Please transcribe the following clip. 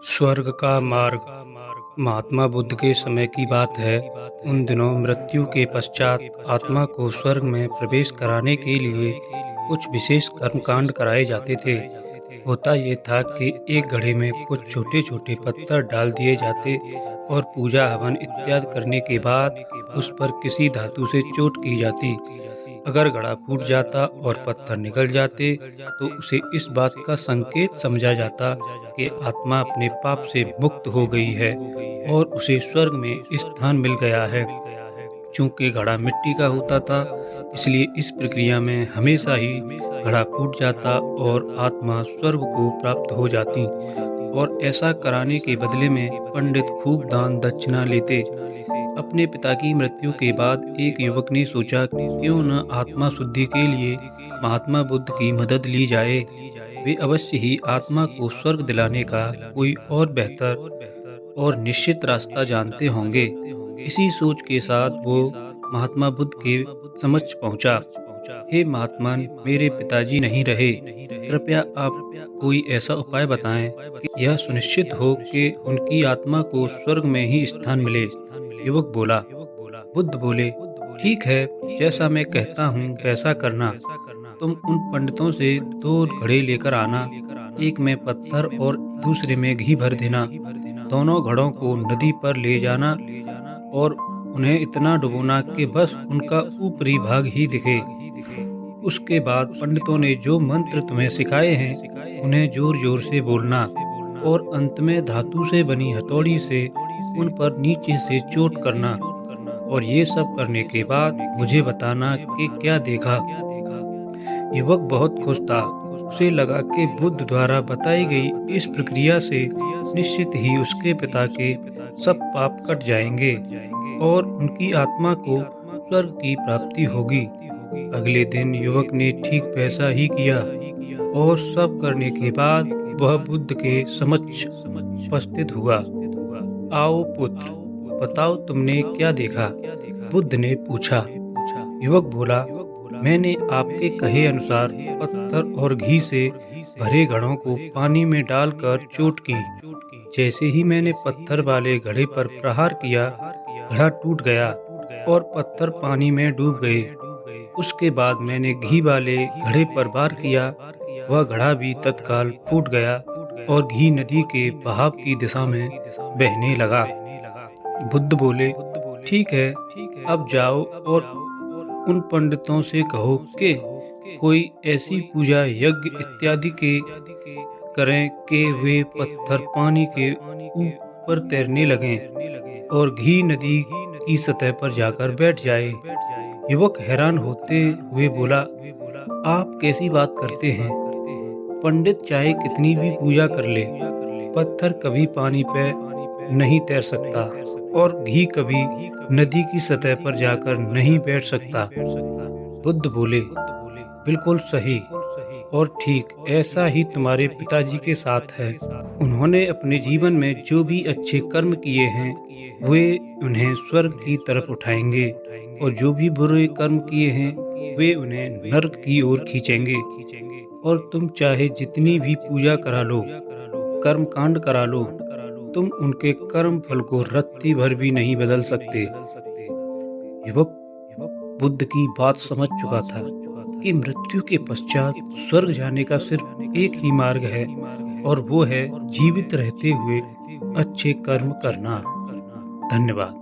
स्वर्ग का मार्ग। महात्मा बुद्ध के समय की बात है। उन दिनों मृत्यु के पश्चात आत्मा को स्वर्ग में प्रवेश कराने के लिए कुछ विशेष कर्मकांड कराए जाते थे। होता ये था कि एक घड़े में कुछ छोटे छोटे पत्थर डाल दिए जाते और पूजा हवन इत्यादि करने के बाद उस पर किसी धातु से चोट की जाती। अगर घड़ा फूट जाता और पत्थर निकल जाते तो उसे इस बात का संकेत समझा जाता कि आत्मा अपने पाप से मुक्त हो गई है और उसे स्वर्ग में स्थान मिल गया है। चूंकि घड़ा मिट्टी का होता था, इसलिए इस प्रक्रिया में हमेशा ही घड़ा फूट जाता और आत्मा स्वर्ग को प्राप्त हो जाती। और ऐसा कराने के बदले में पंडित खूब दान दक्षिणा लेते। अपने पिता की मृत्यु के बाद एक युवक ने सोचा क्यों न आत्मा शुद्धि के लिए महात्मा बुद्ध की मदद ली जाए। वे अवश्य ही आत्मा को स्वर्ग दिलाने का कोई और बेहतर और निश्चित रास्ता जानते होंगे। इसी सोच के साथ वो महात्मा बुद्ध के समक्ष पहुंचा। हे महात्मन, मेरे पिताजी नहीं रहे, कृपया आप कोई ऐसा उपाय बताएं कि यह सुनिश्चित हो कि उनकी आत्मा को स्वर्ग में ही स्थान मिले। युवक बोला। बुद्ध बोले, ठीक है, जैसा मैं कहता हूँ वैसा करना। तुम उन पंडितों से 2 घड़े लेकर आना, एक में पत्थर और दूसरे में घी भर देना। दोनों घड़ों को नदी पर ले जाना और उन्हें इतना डुबोना कि बस उनका ऊपरी भाग ही दिखे। उसके बाद पंडितों ने जो मंत्र तुम्हें सिखाए हैं उन्हें जोर जोर से बोलना और अंत में धातु से बनी हथौड़ी से उन पर नीचे से चोट करना। और ये सब करने के बाद मुझे बताना कि क्या देखा। युवक बहुत खुश था। उसे लगा कि बुद्ध द्वारा बताई गई इस प्रक्रिया से निश्चित ही उसके पिता के सब पाप कट जाएंगे और उनकी आत्मा को स्वर्ग की प्राप्ति होगी। अगले दिन युवक ने ठीक वैसा ही किया और सब करने के बाद वह बुद्ध के समक्ष उपस्थित हुआ। आओ पुत्र, बताओ तुमने क्या देखा? बुद्ध ने पूछा। युवक बोला, मैंने आपके कहे अनुसार पत्थर और घी से भरे घड़ों को पानी में डालकर चोट की। जैसे ही मैंने पत्थर वाले घड़े पर प्रहार किया, घड़ा टूट गया और पत्थर पानी में डूब गए। उसके बाद मैंने घी वाले घड़े पर वार किया, वह घड़ा भी तत्काल फूट गया और घी नदी के बहाव की दिशा में बहने लगा। बुद्ध बोले, ठीक है, अब जाओ और उन पंडितों से कहो कि कोई ऐसी पूजा यज्ञ इत्यादि के करें कि वे पत्थर पानी के ऊपर तैरने लगें और घी नदी की सतह पर जाकर बैठ जाए। युवक हैरान होते हुए बोला, आप कैसी बात करते हैं? पंडित चाहे कितनी भी पूजा कर ले, पत्थर कभी पानी पे नहीं तैर सकता और घी कभी नदी की सतह पर जाकर नहीं बैठ सकता। बुद्ध बोले, बिल्कुल सही और ठीक ऐसा ही तुम्हारे पिताजी के साथ है। उन्होंने अपने जीवन में जो भी अच्छे कर्म किए हैं वे उन्हें स्वर्ग की तरफ उठाएंगे और जो भी बुरे कर्म किए हैं वे उन्हें नरक की ओर खींचेंगे। और तुम चाहे जितनी भी पूजा करा लो, कर्म कांड करा लो, तुम उनके कर्म फल को रत्ती भर भी नहीं बदल सकते। युवक बुद्ध की बात समझ चुका था कि मृत्यु के पश्चात स्वर्ग जाने का सिर्फ एक ही मार्ग है और वो है जीवित रहते हुए अच्छे कर्म करना। धन्यवाद।